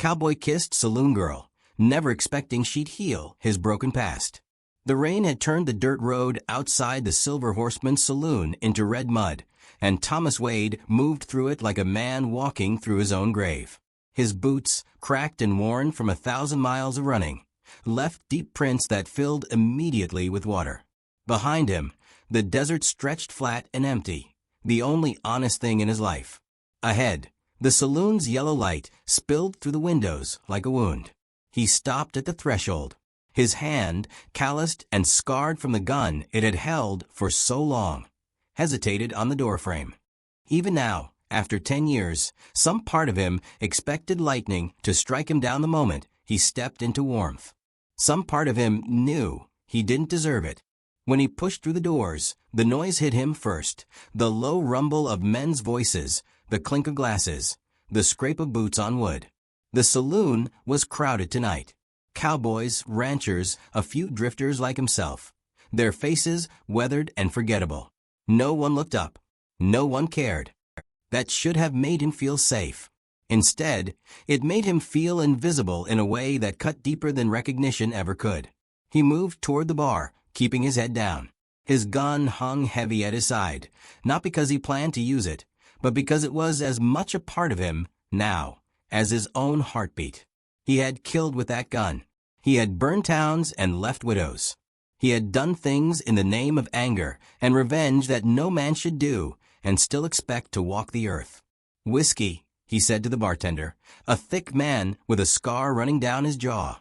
Cowboy kissed Saloon girl, never expecting she'd heal his broken past. The rain had turned the dirt road outside the Silver Horseman's saloon into red mud, and Thomas Wade moved through it like a man walking through his own grave. His boots, cracked and worn from 1,000 miles of running, left deep prints that filled immediately with water. Behind him, the desert stretched flat and empty, the only honest thing in his life. Ahead, the saloon's yellow light spilled through the windows like a wound. He stopped at the threshold, his hand, calloused and scarred from the gun it had held for so long, hesitated on the doorframe. Even now, after 10 years, some part of him expected lightning to strike him down the moment he stepped into warmth. Some part of him knew he didn't deserve it. When he pushed through the doors, the noise hit him first, the low rumble of men's voices, the clink of glasses, the scrape of boots on wood. The saloon was crowded tonight. Cowboys, ranchers, a few drifters like himself. Their faces weathered and forgettable. No one looked up. No one cared. That should have made him feel safe. Instead, it made him feel invisible in a way that cut deeper than recognition ever could. He moved toward the bar, keeping his head down. His gun hung heavy at his side, not because he planned to use it, but because it was as much a part of him, now, as his own heartbeat. He had killed with that gun. He had burned towns and left widows. He had done things in the name of anger and revenge that no man should do and still expect to walk the earth. "Whiskey," he said to the bartender, a thick man with a scar running down his jaw.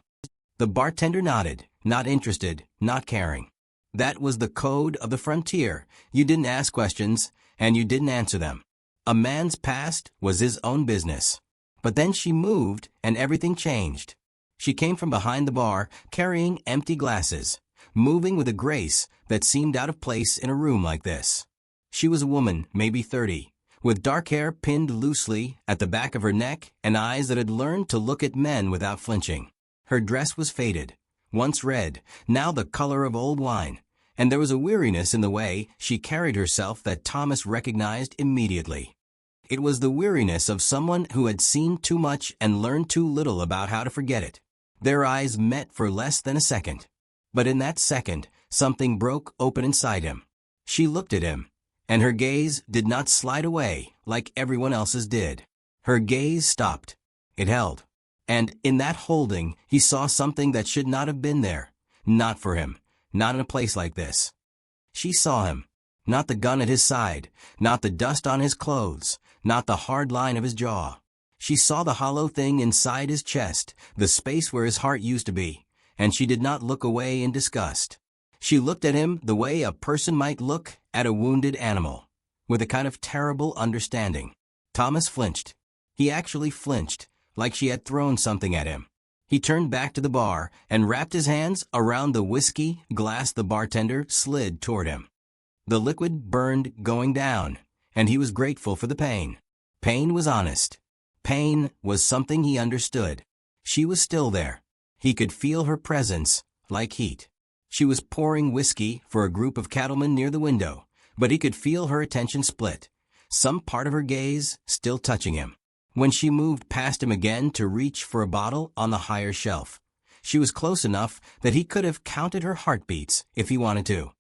The bartender nodded, not interested, not caring. That was the code of the frontier. You didn't ask questions, and you didn't answer them. A man's past was his own business. But then she moved, and everything changed. She came from behind the bar, carrying empty glasses, moving with a grace that seemed out of place in a room like this. She was a woman, maybe 30, with dark hair pinned loosely at the back of her neck and eyes that had learned to look at men without flinching. Her dress was faded, once red, now the color of old wine, and there was a weariness in the way she carried herself that Thomas recognized immediately. It was the weariness of someone who had seen too much and learned too little about how to forget it. Their eyes met for less than a second. But in that second, something broke open inside him. She looked at him, and her gaze did not slide away like everyone else's did. Her gaze stopped. It held. And in that holding, he saw something that should not have been there. Not for him. Not in a place like this. She saw him. Not the gun at his side. Not the dust on his clothes. Not the hard line of his jaw. She saw the hollow thing inside his chest, the space where his heart used to be, and she did not look away in disgust. She looked at him the way a person might look at a wounded animal, with a kind of terrible understanding. Thomas flinched. He actually flinched, like she had thrown something at him. He turned back to the bar and wrapped his hands around the whiskey glass the bartender slid toward him. The liquid burned going down, and he was grateful for the pain. Pain was honest. Pain was something he understood. She was still there. He could feel her presence, like heat. She was pouring whiskey for a group of cattlemen near the window, but he could feel her attention split, some part of her gaze still touching him. When she moved past him again to reach for a bottle on the higher shelf, she was close enough that he could have counted her heartbeats if he wanted to.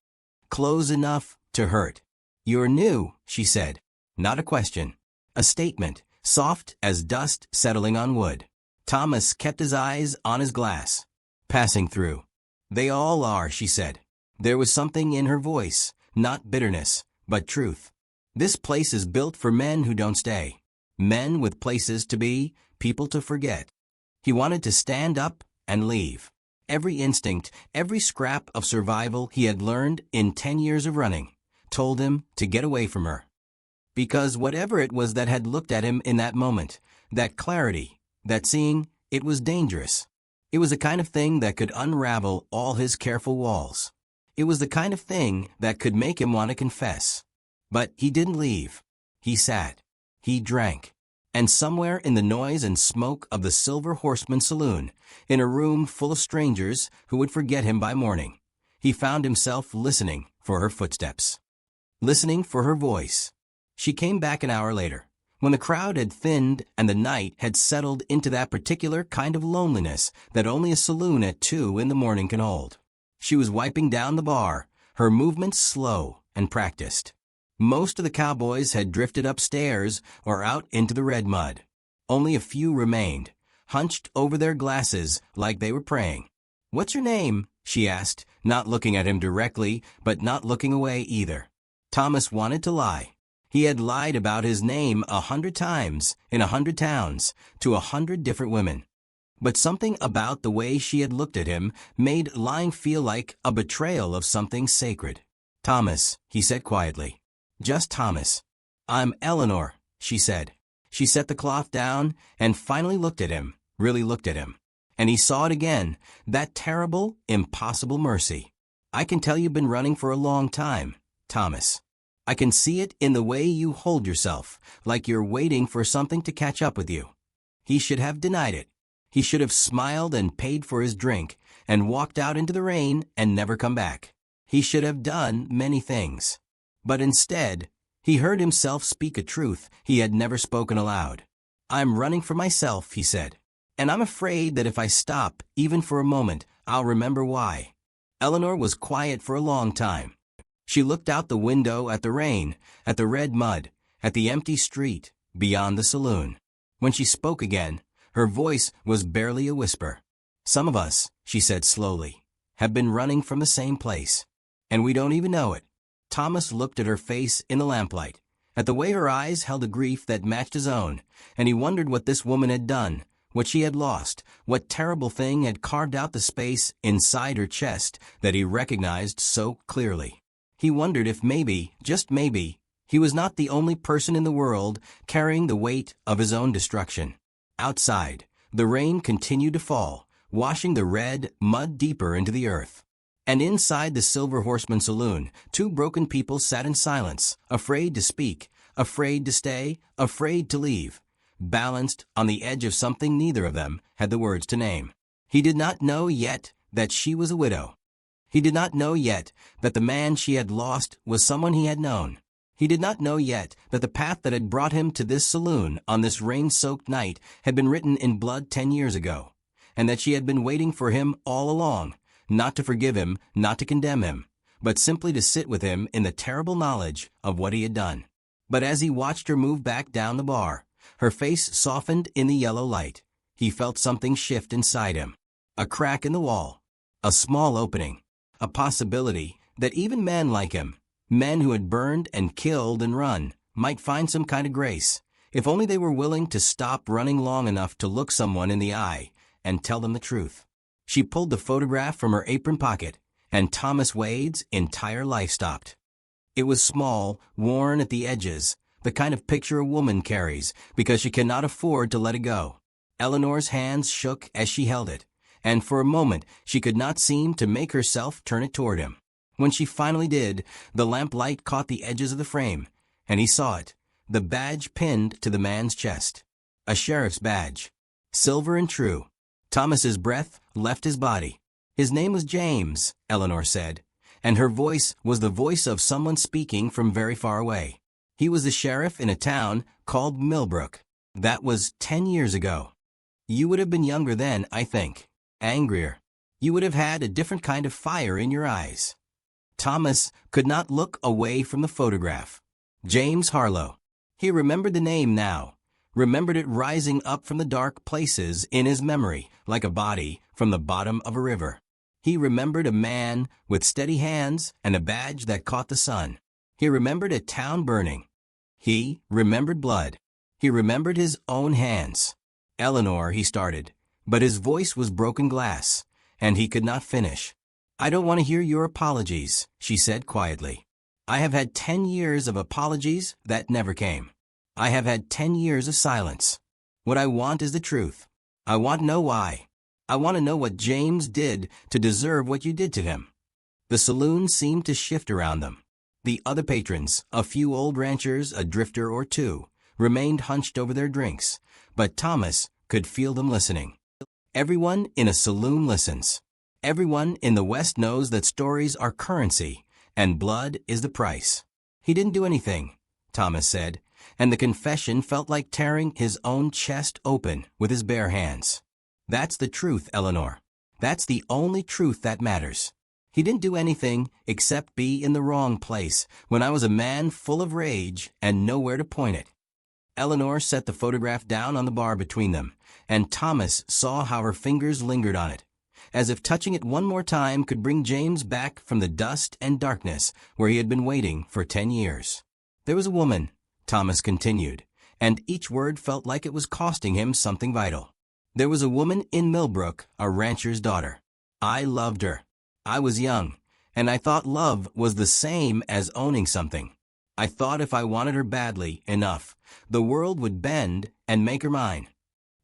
Close enough to hurt. "You're new," she said. Not a question. A statement, soft as dust settling on wood. Thomas kept his eyes on his glass. Passing through. "They all are," she said. There was something in her voice, not bitterness, but truth. "This place is built for men who don't stay. Men with places to be, people to forget." He wanted to stand up and leave. Every instinct, every scrap of survival he had learned in 10 years of running, told him to get away from her. Because whatever it was that had looked at him in that moment, that clarity, that seeing, it was dangerous. It was the kind of thing that could unravel all his careful walls. It was the kind of thing that could make him want to confess. But he didn't leave. He sat. He drank. And somewhere in the noise and smoke of the Silver Horseman Saloon, in a room full of strangers who would forget him by morning, he found himself listening for her footsteps. Listening for her voice. She came back an hour later, When the crowd had thinned and the night had settled into that particular kind of loneliness that only a saloon at 2 in the morning can hold. She was wiping down the bar, her movements slow and practiced. Most of the cowboys had drifted upstairs or out into the red mud. Only a few remained, hunched over their glasses like they were praying. "What's your name?" she asked, not looking at him directly, but not looking away either. Thomas wanted to lie. He had lied about his name 100 times, in 100 towns, to 100 different women. But something about the way she had looked at him made lying feel like a betrayal of something sacred. "Thomas," he said quietly. "Just Thomas." "I'm Eleanor," she said. She set the cloth down and finally looked at him, really looked at him. And he saw it again, that terrible, impossible mercy. "I can tell you've been running for a long time, Thomas. I can see it in the way you hold yourself, like you're waiting for something to catch up with you." He should have denied it. He should have smiled and paid for his drink and walked out into the rain and never come back. He should have done many things. But instead, he heard himself speak a truth he had never spoken aloud. "I'm running for myself," he said. "And I'm afraid that if I stop, even for a moment, I'll remember why." Eleanor was quiet for a long time. She looked out the window at the rain, at the red mud, at the empty street, beyond the saloon. When she spoke again, her voice was barely a whisper. "Some of us," she said slowly, "have been running from the same place. And we don't even know it." Thomas looked at her face in the lamplight, at the way her eyes held a grief that matched his own, and he wondered what this woman had done, what she had lost, what terrible thing had carved out the space inside her chest that he recognized so clearly. He wondered if maybe, just maybe, he was not the only person in the world carrying the weight of his own destruction. Outside, the rain continued to fall, washing the red mud deeper into the earth. And inside the Silver Horseman Saloon, 2 broken people sat in silence, afraid to speak, afraid to stay, afraid to leave, balanced on the edge of something neither of them had the words to name. He did not know yet that she was a widow. He did not know yet that the man she had lost was someone he had known. He did not know yet that the path that had brought him to this saloon on this rain-soaked night had been written in blood 10 years ago, and that she had been waiting for him all along, not to forgive him, not to condemn him, but simply to sit with him in the terrible knowledge of what he had done. But as he watched her move back down the bar, her face softened in the yellow light. He felt something shift inside him. A crack in the wall. A small opening. A possibility that even men like him, men who had burned and killed and run, might find some kind of grace, if only they were willing to stop running long enough to look someone in the eye and tell them the truth. She pulled the photograph from her apron pocket, and Thomas Wade's entire life stopped. It was small, worn at the edges, the kind of picture a woman carries because she cannot afford to let it go. Eleanor's hands shook as she held it, and for a moment she could not seem to make herself turn it toward him. When she finally did, the lamplight caught the edges of the frame, and he saw it, the badge pinned to the man's chest. A sheriff's badge. Silver and true. Thomas's breath left his body. "His name was James," Eleanor said, and her voice was the voice of someone speaking from very far away. "He was the sheriff in a town called Millbrook. That was 10 years ago. You would have been younger then, I think. Angrier. You would have had a different kind of fire in your eyes." Thomas could not look away from the photograph. James Harlow. He remembered the name now, remembered it rising up from the dark places in his memory like a body from the bottom of a river. He remembered a man with steady hands and a badge that caught the sun. He remembered a town burning. He remembered blood. He remembered his own hands. "Eleanor," he started, but his voice was broken glass, and he could not finish. "I don't want to hear your apologies," she said quietly. "I have had 10 years of apologies that never came. I have had 10 years of silence. What I want is the truth. I want to know why. I want to know what James did to deserve what you did to him." The saloon seemed to shift around them. The other patrons, a few old ranchers, a drifter or 2, remained hunched over their drinks, but Thomas could feel them listening. Everyone in a saloon listens. Everyone in the West knows that stories are currency, and blood is the price. "He didn't do anything," Thomas said. and the confession felt like tearing his own chest open with his bare hands. That's the truth, Eleanor. That's the only truth that matters. He didn't do anything except be in the wrong place when I was a man full of rage and nowhere to point it. Eleanor set the photograph down on the bar between them, and Thomas saw how her fingers lingered on it, as if touching it one more time could bring James back from the dust and darkness where he had been waiting for 10 years. There was a woman, Thomas continued, and each word felt like it was costing him something vital. There was a woman in Millbrook, a rancher's daughter. I loved her. I was young, and I thought love was the same as owning something. I thought if I wanted her badly enough, the world would bend and make her mine.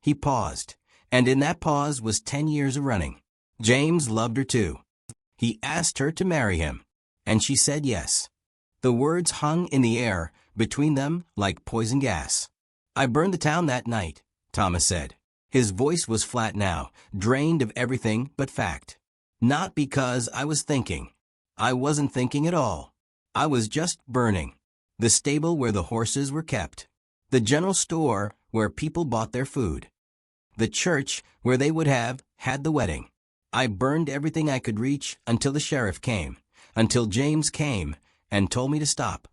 He paused, and in that pause was 10 years of running. James loved her too. He asked her to marry him, and she said yes. The words hung in the air between them like poison gas. I burned the town that night, Thomas said. His voice was flat now, drained of everything but fact. Not because I was thinking. I wasn't thinking at all. I was just burning. The stable where the horses were kept. The general store where people bought their food. The church where they would have had the wedding. I burned everything I could reach until the sheriff came, until James came and told me to stop.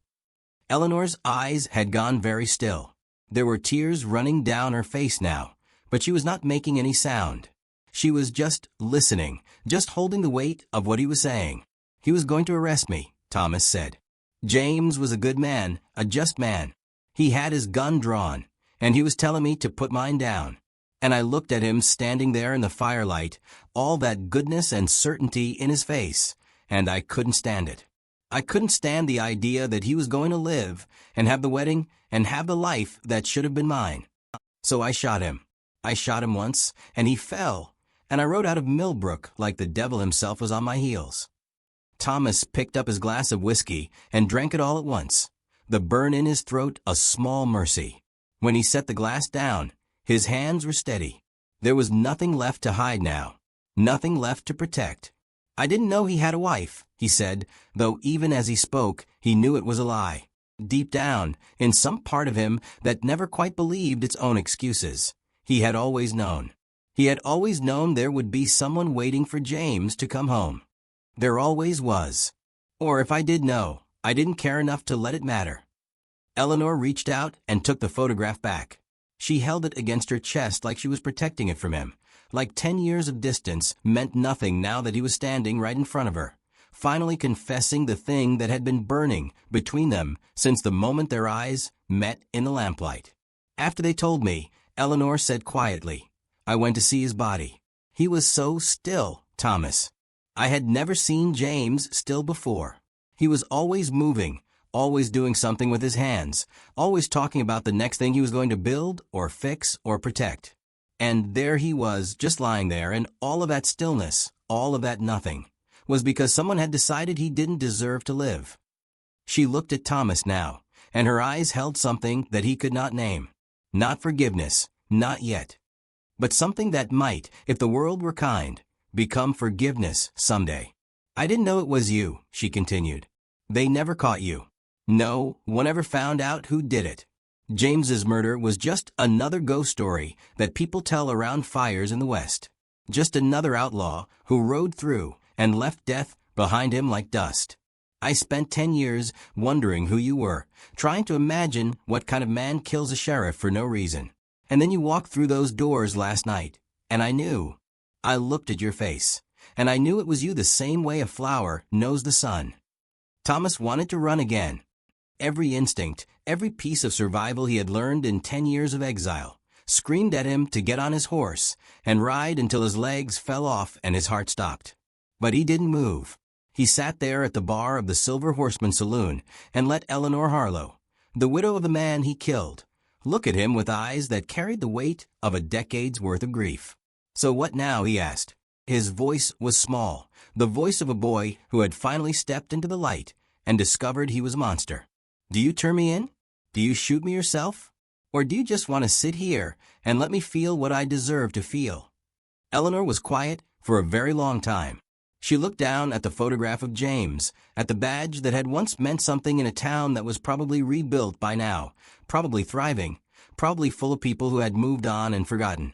Eleanor's eyes had gone very still. There were tears running down her face now, but she was not making any sound. She was just listening, just holding the weight of what he was saying. He was going to arrest me, Thomas said. James was a good man, a just man. He had his gun drawn, and he was telling me to put mine down. And I looked at him standing there in the firelight, all that goodness and certainty in his face, and I couldn't stand it. I couldn't stand the idea that he was going to live and have the wedding and have the life that should have been mine. So I shot him. I shot him once, and he fell, and I rode out of Millbrook like the devil himself was on my heels. Thomas picked up his glass of whiskey and drank it all at once, the burn in his throat a small mercy. When he set the glass down, his hands were steady. There was nothing left to hide now, nothing left to protect. I didn't know he had a wife, he said, though even as he spoke, he knew it was a lie. Deep down, in some part of him that never quite believed its own excuses, he had always known. He had always known there would be someone waiting for James to come home. There always was. Or if I did know, I didn't care enough to let it matter. Eleanor reached out and took the photograph back. She held it against her chest like she was protecting it from him, like 10 years of distance meant nothing now that he was standing right in front of her, finally confessing the thing that had been burning between them since the moment their eyes met in the lamplight. After they told me, Eleanor said quietly, I went to see his body. He was so still, Thomas. I had never seen James still before. He was always moving, always doing something with his hands, always talking about the next thing he was going to build or fix or protect. And there he was, just lying there, and all of that stillness, all of that nothing, was because someone had decided he didn't deserve to live. She looked at Thomas now, and her eyes held something that he could not name. Not forgiveness, not yet. But something that might, if the world were kind, become forgiveness someday. I didn't know it was you, she continued. They never caught you. No one ever found out who did it. James's murder was just another ghost story that people tell around fires in the West. Just another outlaw who rode through and left death behind him like dust. I spent 10 years wondering who you were, trying to imagine what kind of man kills a sheriff for no reason. And then you walked through those doors last night, and I knew. I looked at your face, and I knew it was you the same way a flower knows the sun. Thomas wanted to run again. Every instinct, every piece of survival he had learned in 10 years of exile, screamed at him to get on his horse and ride until his legs fell off and his heart stopped. But he didn't move. He sat there at the bar of the Silver Horseman Saloon and let Eleanor Harlow, the widow of the man he killed, look at him with eyes that carried the weight of a decade's worth of grief. So what now, he asked. His voice was small, the voice of a boy who had finally stepped into the light and discovered he was a monster. Do you turn me in? Do you shoot me yourself? Or do you just want to sit here and let me feel what I deserve to feel? Eleanor was quiet for a very long time. She looked down at the photograph of James, at the badge that had once meant something in a town that was probably rebuilt by now, probably thriving, probably full of people who had moved on and forgotten.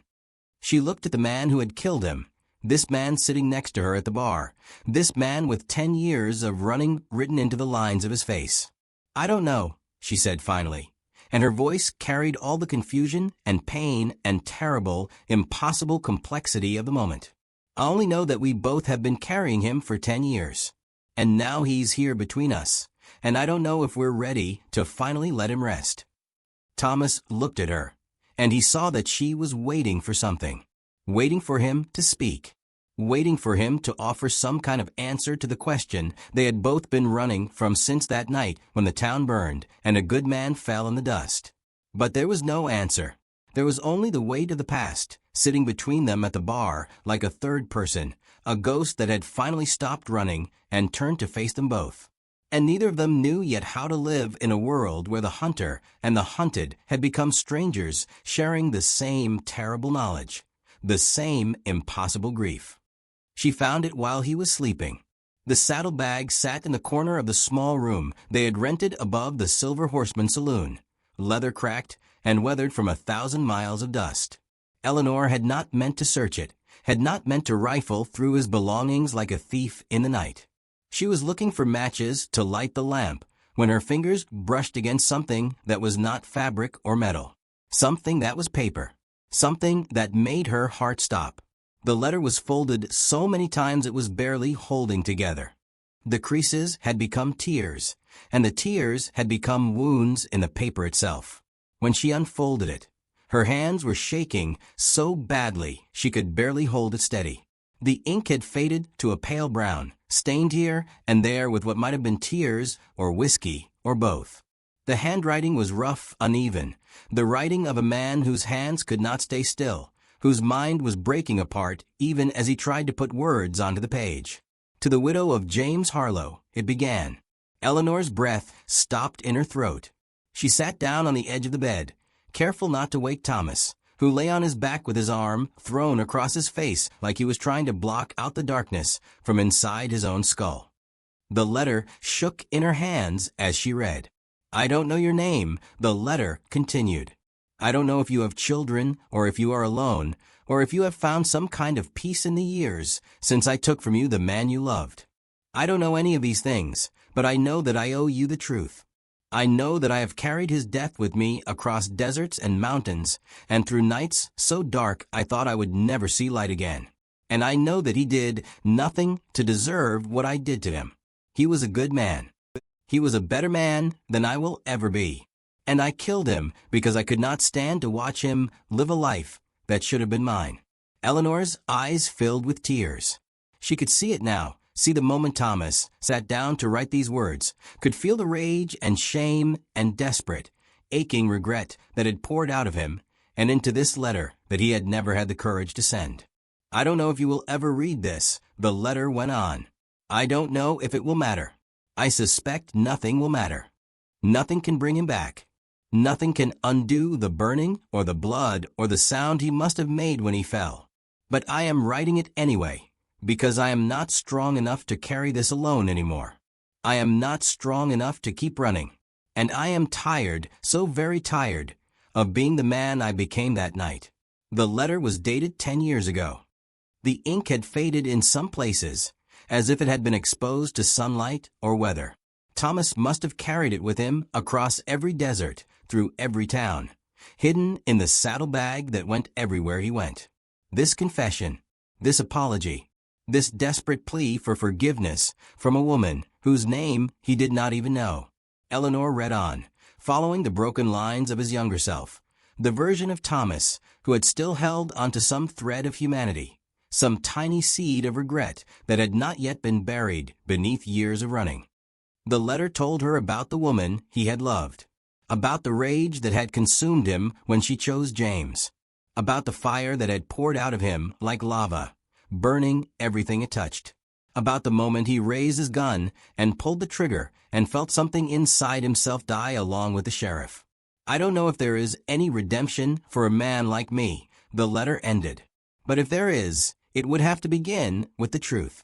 She looked at the man who had killed him, this man sitting next to her at the bar, this man with 10 years of running written into the lines of his face. "I don't know," she said finally, and her voice carried all the confusion and pain and terrible, impossible complexity of the moment. "I only know that we both have been carrying him for 10 years. And now he's here between us, and I don't know if we're ready to finally let him rest." Thomas looked at her, and he saw that she was waiting for something, waiting for him to speak, waiting for him to offer some kind of answer to the question they had both been running from since that night when the town burned and a good man fell in the dust. But there was no answer. There was only the weight of the past, sitting between them at the bar like a third person, a ghost that had finally stopped running and turned to face them both. And neither of them knew yet how to live in a world where the hunter and the hunted had become strangers, sharing the same terrible knowledge, the same impossible grief. She found it while he was sleeping. The saddlebag sat in the corner of the small room they had rented above the Silver Horseman Saloon, leather cracked and weathered from 1,000 miles of dust. Eleanor had not meant to search it, had not meant to rifle through his belongings like a thief in the night. She was looking for matches to light the lamp when her fingers brushed against something that was not fabric or metal, something that was paper, something that made her heart stop. The letter was folded so many times it was barely holding together. The creases had become tears, and the tears had become wounds in the paper itself. When she unfolded it, her hands were shaking so badly she could barely hold it steady. The ink had faded to a pale brown, stained here and there with what might have been tears or whiskey or both. The handwriting was rough, uneven, the writing of a man whose hands could not stay still, whose mind was breaking apart even as he tried to put words onto the page. To the widow of James Harlow, it began. Eleanor's breath stopped in her throat. She sat down on the edge of the bed, careful not to wake Thomas, who lay on his back with his arm thrown across his face like he was trying to block out the darkness from inside his own skull. The letter shook in her hands as she read. "I don't know your name," the letter continued. "I don't know if you have children or if you are alone, or if you have found some kind of peace in the years since I took from you the man you loved. I don't know any of these things, but I know that I owe you the truth. I know that I have carried his death with me across deserts and mountains, and through nights so dark I thought I would never see light again. And I know that he did nothing to deserve what I did to him. He was a good man. He was a better man than I will ever be. And I killed him because I could not stand to watch him live a life that should have been mine." Eleanor's eyes filled with tears. She could see it now, see the moment Thomas sat down to write these words, could feel the rage and shame and desperate, aching regret that had poured out of him and into this letter that he had never had the courage to send. "I don't know if you will ever read this," the letter went on. "I don't know if it will matter. I suspect nothing will matter. Nothing can bring him back. Nothing can undo the burning or the blood or the sound he must have made when he fell. But I am writing it anyway, because I am not strong enough to carry this alone anymore. I am not strong enough to keep running. And I am tired, so very tired, of being the man I became that night." The letter was dated 10 years ago. The ink had faded in some places, as if it had been exposed to sunlight or weather. Thomas must have carried it with him across every desert, through every town, hidden in the saddlebag that went everywhere he went. This confession, this apology, this desperate plea for forgiveness from a woman whose name he did not even know. Eleanor read on, following the broken lines of his younger self, the version of Thomas who had still held onto some thread of humanity, some tiny seed of regret that had not yet been buried beneath years of running. The letter told her about the woman he had loved, about the rage that had consumed him when she chose James, about the fire that had poured out of him like lava, burning everything it touched, about the moment he raised his gun and pulled the trigger and felt something inside himself die along with the sheriff. "I don't know if there is any redemption for a man like me," the letter ended. "But if there is, it would have to begin with the truth.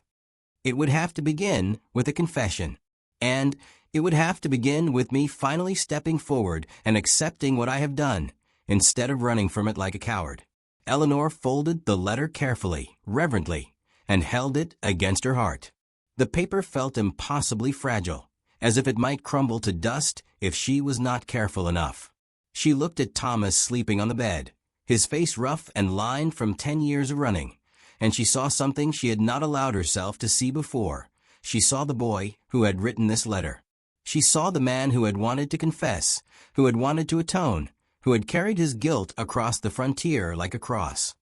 It would have to begin with a confession. And it would have to begin with me finally stepping forward and accepting what I have done, instead of running from it like a coward. Eleanor folded the letter carefully, reverently, and held it against her heart. The paper felt impossibly fragile, as if it might crumble to dust if she was not careful enough. She looked at Thomas sleeping on the bed, his face rough and lined from 10 years of running, and she saw something she had not allowed herself to see before. She saw the boy who had written this letter. She saw the man who had wanted to confess, who had wanted to atone, who had carried his guilt across the frontier like a cross.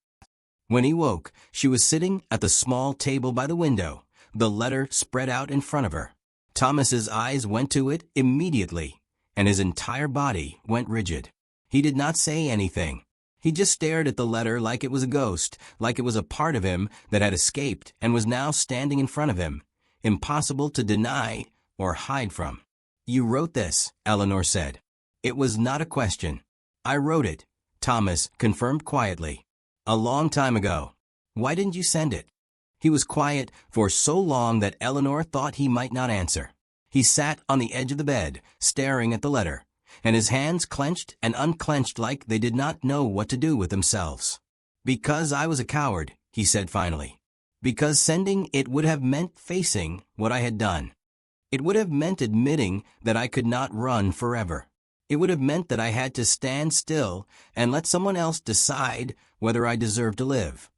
When he woke, she was sitting at the small table by the window, the letter spread out in front of her. Thomas's eyes went to it immediately, and his entire body went rigid. He did not say anything. He just stared at the letter like it was a ghost, like it was a part of him that had escaped and was now standing in front of him, impossible to deny or hide from. "You wrote this," Eleanor said. "It was not a question." "I wrote it," Thomas confirmed quietly. "A long time ago. Why didn't you send it?" He was quiet for so long that Eleanor thought he might not answer. He sat on the edge of the bed, staring at the letter, and his hands clenched and unclenched like they did not know what to do with themselves. "Because I was a coward," he said finally. "Because sending it would have meant facing what I had done. It would have meant admitting that I could not run forever. It would have meant that I had to stand still and let someone else decide whether I deserved to live."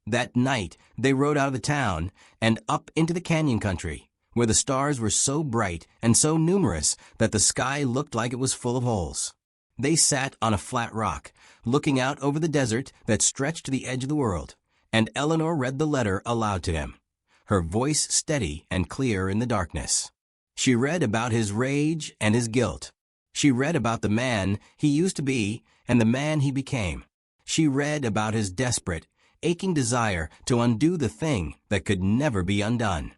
That night, they rode out of the town and up into the canyon country, where the stars were so bright and so numerous that the sky looked like it was full of holes. They sat on a flat rock, looking out over the desert that stretched to the edge of the world, and Eleanor read the letter aloud to him, her voice steady and clear in the darkness. She read about his rage and his guilt. She read about the man he used to be and the man he became. She read about his desperate, aching desire to undo the thing that could never be undone.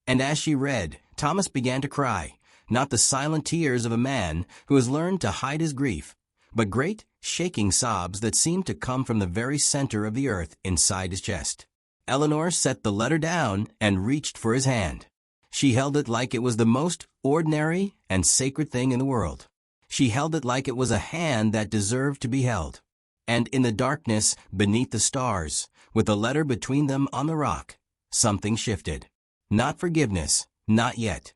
And as she read, Thomas began to cry, not the silent tears of a man who has learned to hide his grief, but great, shaking sobs that seemed to come from the very center of the earth inside his chest. Eleanor set the letter down and reached for his hand. She held it like it was the most ordinary and sacred thing in the world. She held it like it was a hand that deserved to be held. And in the darkness, beneath the stars, with the letter between them on the rock, something shifted. Not forgiveness, not yet,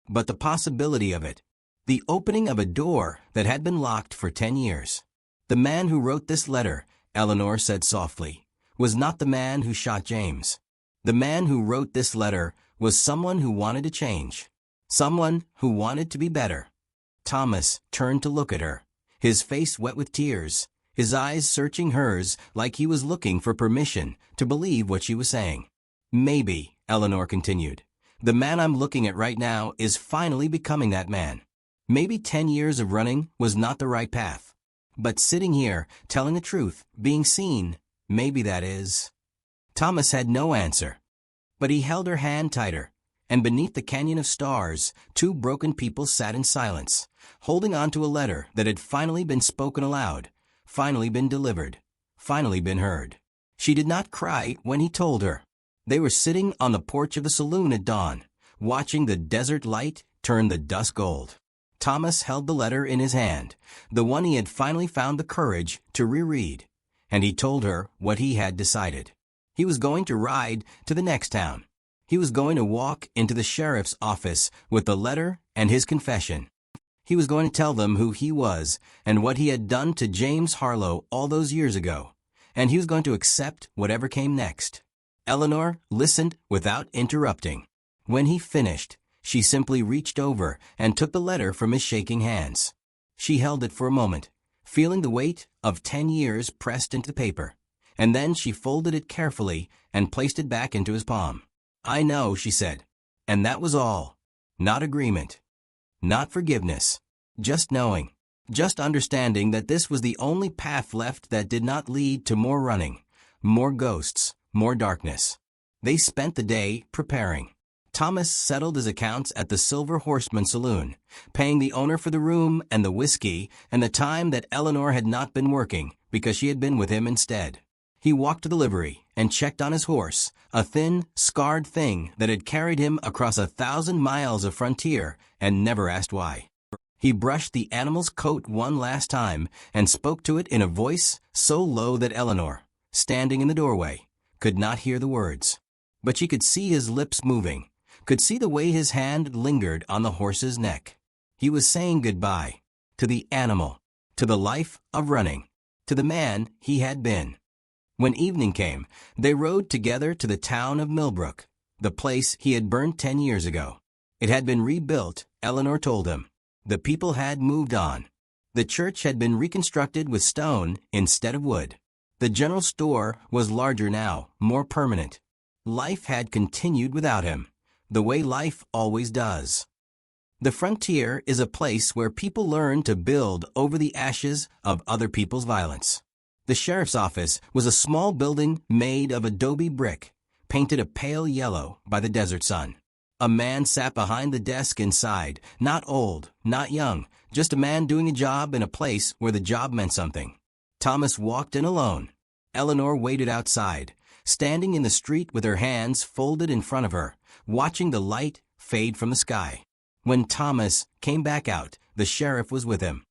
but the possibility of it. The opening of a door that had been locked for 10 years. "The man who wrote this letter," Eleanor said softly, "was not the man who shot James. The man who wrote this letter was someone who wanted to change. Someone who wanted to be better." Thomas turned to look at her, his face wet with tears, his eyes searching hers like he was looking for permission to believe what she was saying. "Maybe," Eleanor continued, "the man I'm looking at right now is finally becoming that man. Maybe 10 years of running was not the right path. But sitting here, telling the truth, being seen, maybe that is." Thomas had no answer, but he held her hand tighter, and beneath the canyon of stars, two broken people sat in silence, holding on to a letter that had finally been spoken aloud, finally been delivered, finally been heard. She did not cry when he told her. They were sitting on the porch of the saloon at dawn, watching the desert light turn the dusk gold. Thomas held the letter in his hand, the one he had finally found the courage to reread, and he told her what he had decided. He was going to ride to the next town. He was going to walk into the sheriff's office with the letter and his confession. He was going to tell them who he was and what he had done to James Harlow all those years ago, and he was going to accept whatever came next. Eleanor listened without interrupting. When he finished, she simply reached over and took the letter from his shaking hands. She held it for a moment, feeling the weight of 10 years pressed into the paper, and then she folded it carefully and placed it back into his palm. "I know," she said, and that was all. Not agreement, not forgiveness, just knowing, just understanding that this was the only path left that did not lead to more running, more ghosts, more darkness. They spent the day preparing. Thomas settled his accounts at the Silver Horseman Saloon, paying the owner for the room and the whiskey and the time that Eleanor had not been working because she had been with him instead. He walked to the livery and checked on his horse, a thin, scarred thing that had carried him across 1,000 miles of frontier and never asked why. He brushed the animal's coat one last time and spoke to it in a voice so low that Eleanor, standing in the doorway, could not hear the words. But she could see his lips moving, could see the way his hand lingered on the horse's neck. He was saying goodbye to the animal, to the life of running, to the man he had been. When evening came, they rode together to the town of Millbrook, the place he had burned 10 years ago. It had been rebuilt, Eleanor told him. The people had moved on. The church had been reconstructed with stone instead of wood. The general store was larger now, more permanent. Life had continued without him, the way life always does. The frontier is a place where people learn to build over the ashes of other people's violence. The sheriff's office was a small building made of adobe brick, painted a pale yellow by the desert sun. A man sat behind the desk inside, not old, not young, just a man doing a job in a place where the job meant something. Thomas walked in alone. Eleanor waited outside, standing in the street with her hands folded in front of her, watching the light fade from the sky. When Thomas came back out, the sheriff was with him.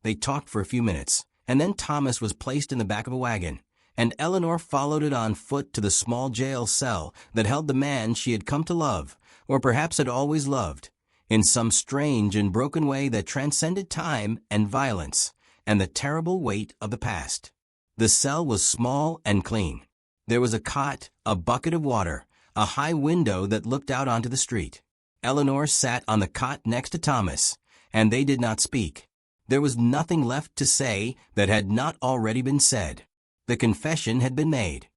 They talked for a few minutes, and then Thomas was placed in the back of a wagon, and Eleanor followed it on foot to the small jail cell that held the man she had come to love, or perhaps had always loved, in some strange and broken way that transcended time and violence and the terrible weight of the past. The cell was small and clean. There was a cot, a bucket of water, a high window that looked out onto the street. Eleanor sat on the cot next to Thomas, and they did not speak. There was nothing left to say that had not already been said. The confession had been made.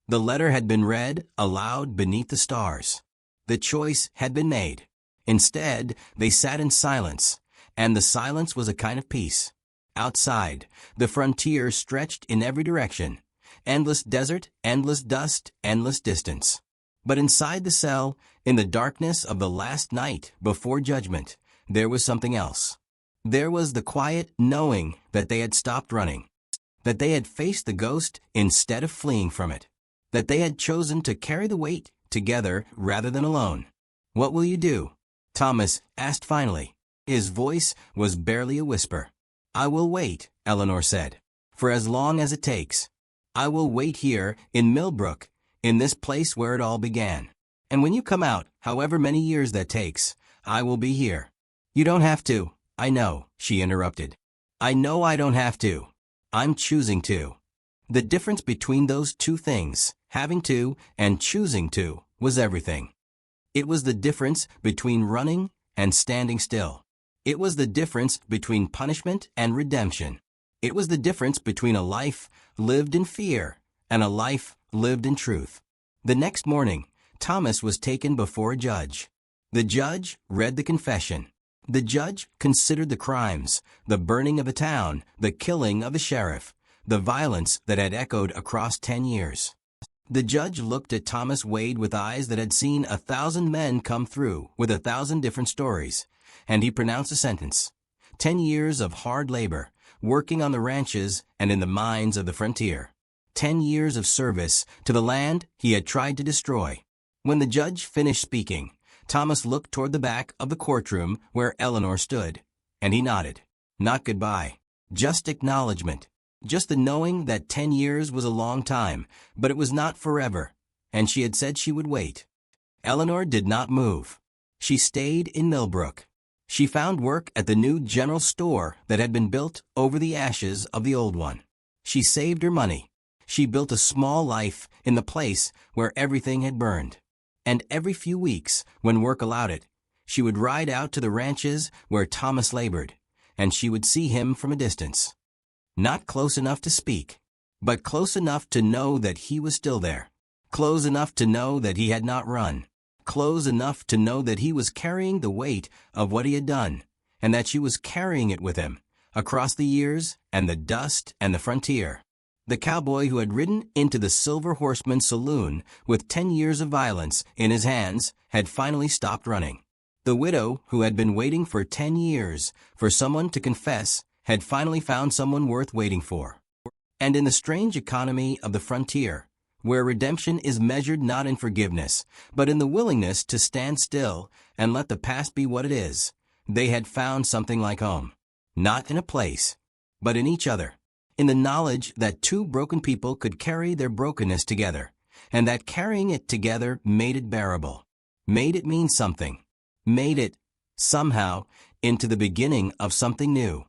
The letter had been read aloud beneath the stars. The choice had been made. Instead, they sat in silence, and the silence was a kind of peace. Outside, the frontier stretched in every direction. Endless desert, endless dust, endless distance. But inside the cell, in the darkness of the last night before judgment, there was something else. There was the quiet knowing that they had stopped running, that they had faced the ghost instead of fleeing from it, that they had chosen to carry the weight together rather than alone. "What will you do?" Thomas asked finally. His voice was barely a whisper. "I will wait," Eleanor said, "for as long as it takes. I will wait here in Millbrook, in this place where it all began. And when you come out, however many years that takes, I will be here." "You don't have to." "I know," she interrupted. "I know I don't have to. I'm choosing to." The difference between those two things, having to and choosing to, was everything. It was the difference between running and standing still. It was the difference between punishment and redemption. It was the difference between a life lived in fear and a life lived in truth. The next morning, Thomas was taken before a judge. The judge read the confession. The judge considered the crimes, the burning of the town, the killing of the sheriff, the violence that had echoed across 10 years. The judge looked at Thomas Wade with eyes that had seen 1,000 men come through with 1,000 different stories, and he pronounced a sentence. 10 years of hard labor, working on the ranches and in the mines of the frontier. 10 years of service to the land he had tried to destroy. When the judge finished speaking, Thomas looked toward the back of the courtroom where Eleanor stood, and he nodded. Not goodbye, just acknowledgement. Just the knowing that 10 years was a long time, but it was not forever, and she had said she would wait. Eleanor did not move. She stayed in Millbrook. She found work at the new general store that had been built over the ashes of the old one. She saved her money. She built a small life in the place where everything had burned. And every few weeks, when work allowed it, she would ride out to the ranches where Thomas labored, and she would see him from a distance. Not close enough to speak, but close enough to know that he was still there. Close enough to know that he had not run. Close enough to know that he was carrying the weight of what he had done, and that she was carrying it with him, across the years and the dust and the frontier. The cowboy who had ridden into the Silver Horseman Saloon with 10 years of violence in his hands had finally stopped running. The widow who had been waiting for 10 years for someone to confess had finally found someone worth waiting for. And in the strange economy of the frontier, where redemption is measured not in forgiveness, but in the willingness to stand still and let the past be what it is. They had found something like home, not in a place, but in each other, in the knowledge that two broken people could carry their brokenness together, and that carrying it together made it bearable, made it mean something, made it, somehow, into the beginning of something new.